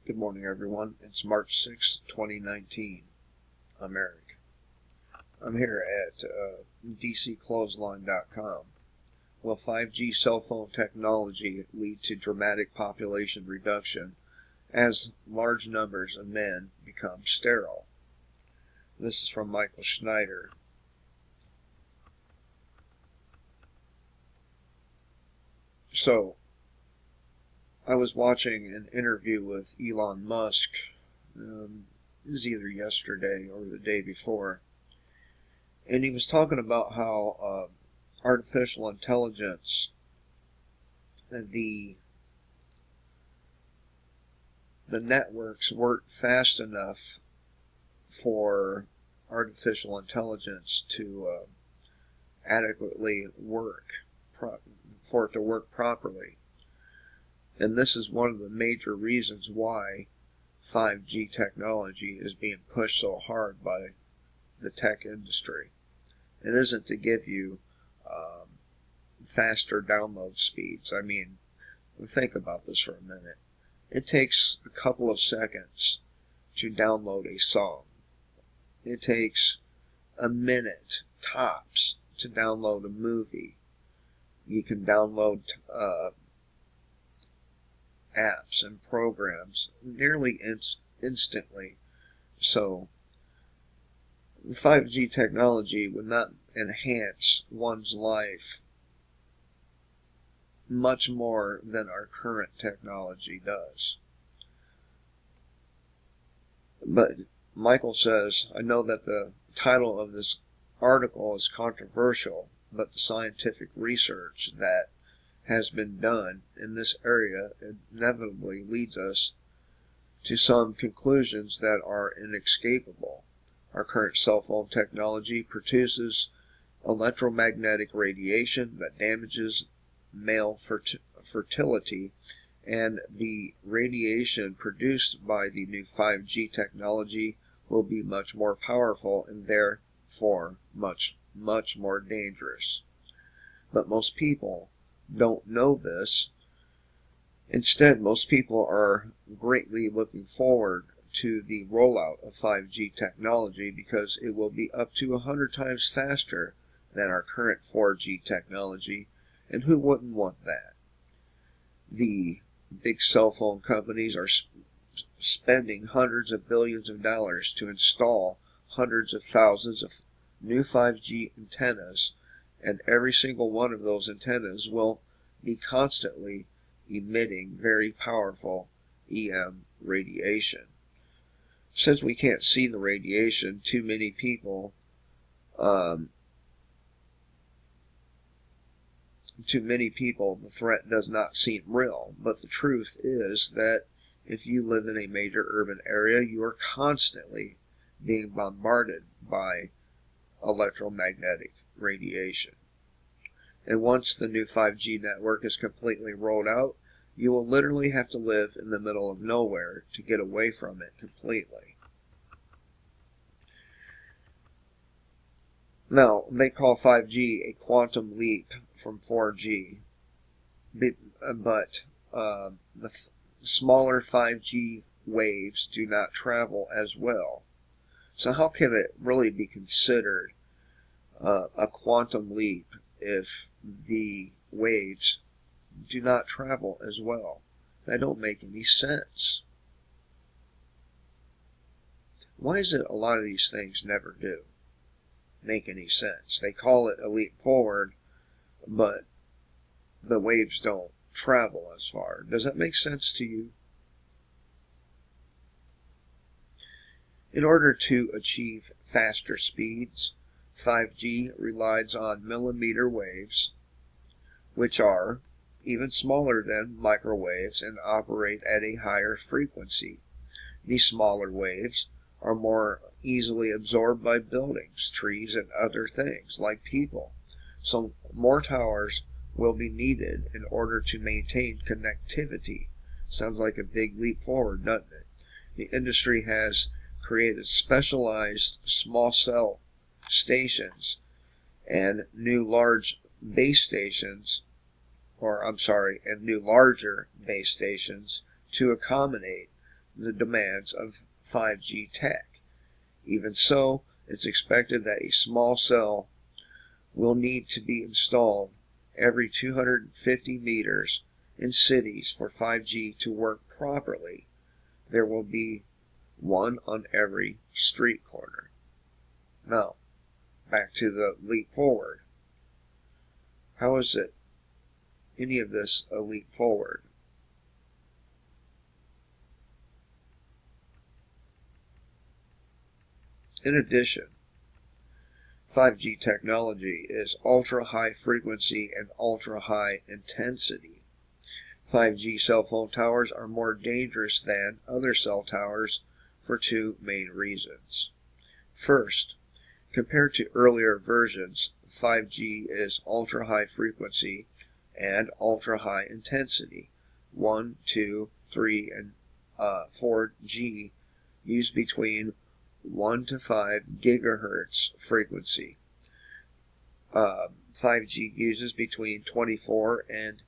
Good morning, everyone. It's March 6, 2019. I'm Eric. I'm here at DCClothesline.com. Will 5G cell phone technology lead to dramatic population reduction as large numbers of men become sterile? This is from Michael Schneider. So, I was watching an interview with Elon Musk. It was either yesterday or the day before, and he was talking about how artificial intelligence, the networks weren't fast enough for artificial intelligence to adequately work, for it to work properly. And this is one of the major reasons why 5G technology is being pushed so hard by the tech industry. It isn't to give you faster download speeds. I mean, think about this for a minute. It takes a couple of seconds to download a song. It takes a minute, tops, to download a movie. You can download apps and programs nearly instantly. So, 5G technology would not enhance one's life much more than our current technology does. But Michael says, I know that the title of this article is controversial, but the scientific research that has been done in this area inevitably leads us to some conclusions that are inescapable. Our current cell phone technology produces electromagnetic radiation that damages male fertility, and the radiation produced by the new 5G technology will be much more powerful and therefore much more dangerous. But most people don't know this. Instead, most people are greatly looking forward to the rollout of 5G technology because it will be up to 100 times faster than our current 4G technology, and who wouldn't want that? The big cell phone companies are spending hundreds of billions of dollars to install hundreds of thousands of new 5G antennas, and every single one of those antennas will be constantly emitting very powerful EM radiation. Since we can't see the radiation, too many people the threat does not seem real. But the truth is that if you live in a major urban area, you are constantly being bombarded by electromagnetic radiation. And once the new 5G network is completely rolled out, you will literally have to live in the middle of nowhere to get away from it completely. Now, they call 5G a quantum leap from 4G, but the smaller 5G waves do not travel as well. So how can it really be considered a quantum leap if the waves do not travel as well? That don't make any sense. Why is it a lot of these things never do make any sense? They call it a leap forward, but the waves don't travel as far. Does that make sense to you? In order to achieve faster speeds, 5G relies on millimeter waves, which are even smaller than microwaves and operate at a higher frequency. These smaller waves are more easily absorbed by buildings, trees, and other things like people. So more towers will be needed in order to maintain connectivity. Sounds like a big leap forward, doesn't it? The industry has created specialized small cell stations and new larger base stations to accommodate the demands of 5G tech. Even so, it's expected that a small cell will need to be installed every 250 meters in cities for 5G to work properly. There will be one on every street corner. Now, back to the leap forward. How is it any of this a leap forward? In addition, 5G technology is ultra-high frequency and ultra-high intensity. 5G cell phone towers are more dangerous than other cell towers for two main reasons. First, compared to earlier versions, 5G is ultra-high frequency and ultra-high intensity. 1, 2, 3, and 4G use between 1 to 5 gigahertz frequency. 5G uses between 24 and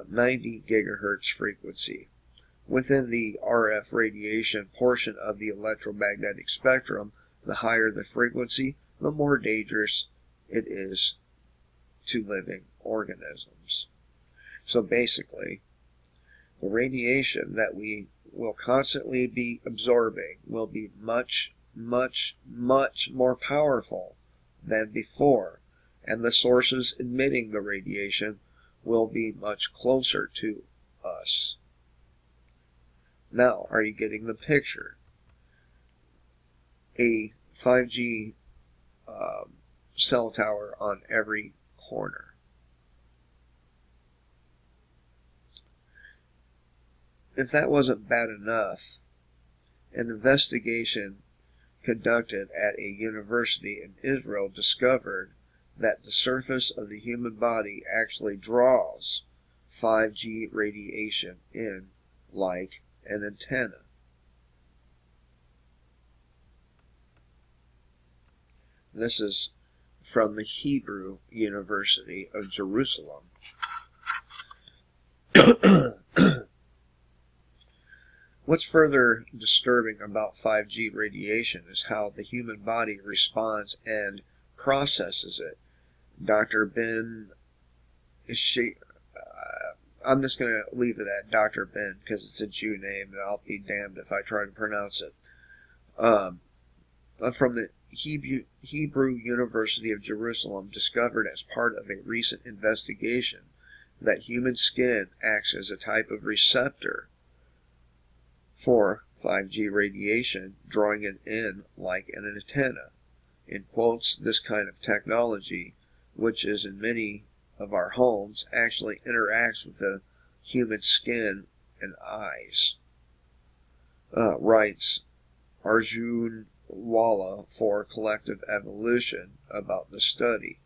90 gigahertz frequency. Within the RF radiation portion of the electromagnetic spectrum, the higher the frequency, the more dangerous it is to living organisms. So basically, the radiation that we will constantly be absorbing will be much, much, much more powerful than before, and the sources emitting the radiation will be much closer to us. Now, are you getting the picture? A 5G cell tower on every corner. If that wasn't bad enough, an investigation conducted at a university in Israel discovered that the surface of the human body actually draws 5G radiation in like an antenna. This is from the Hebrew University of Jerusalem. What's further disturbing about 5G radiation is how the human body responds and processes it. Dr. Ben I'm just going to leave it at Dr. Ben because it's a Jew name, and I'll be damned if I try to pronounce it. From the Hebrew University of Jerusalem, discovered as part of a recent investigation that human skin acts as a type of receptor for 5G radiation, drawing it in like an antenna. In quotes, this kind of technology, which is in many of our homes, actually interacts with the human skin and eyes. Writes Arjun Walla for Collective Evolution about the study.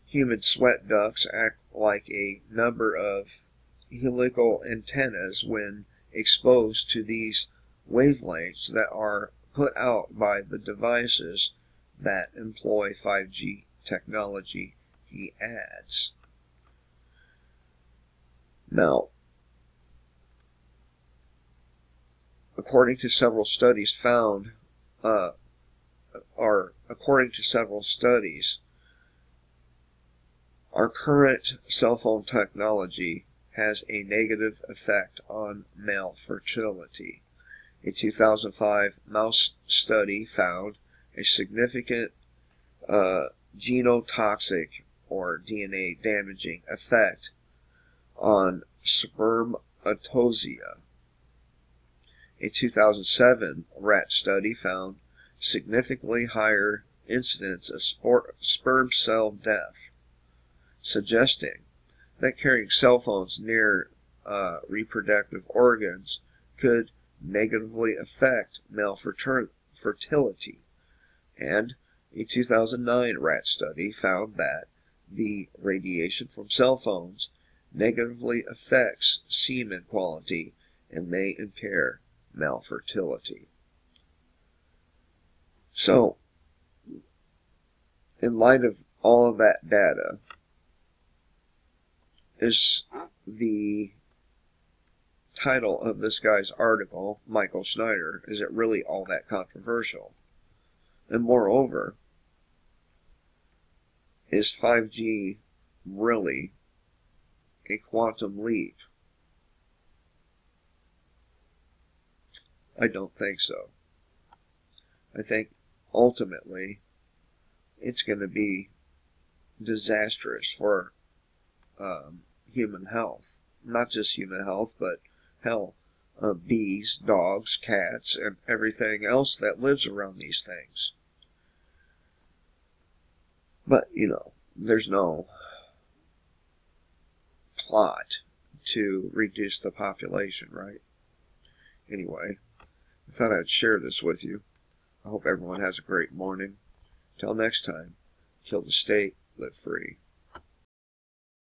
Human sweat ducts act like a number of helical antennas when exposed to these wavelengths that are put out by the devices that employ 5G technology, he adds. Now, according to several studies, our current cell phone technology has a negative effect on male fertility. A 2005 mouse study found a significant genotoxic or DNA damaging effect on spermatozoa. A 2007 rat study found significantly higher incidence of sperm cell death, suggesting that carrying cell phones near reproductive organs could negatively affect male fertility. And a 2009 rat study found that the radiation from cell phones negatively affects semen quality and may impair male fertility. So, in light of all of that data, is the title of this guy's article, Michael Snyder, is it really all that controversial? And moreover, is 5G really a quantum leap? I don't think so. I think ultimately it's going to be disastrous for human health. Not just human health, but hell, bees, dogs, cats, and everything else that lives around these things. But, you know, there's no plot to reduce the population, right? Anyway, I thought I'd share this with you. I hope everyone has a great morning. Till next time, kill the state, live free.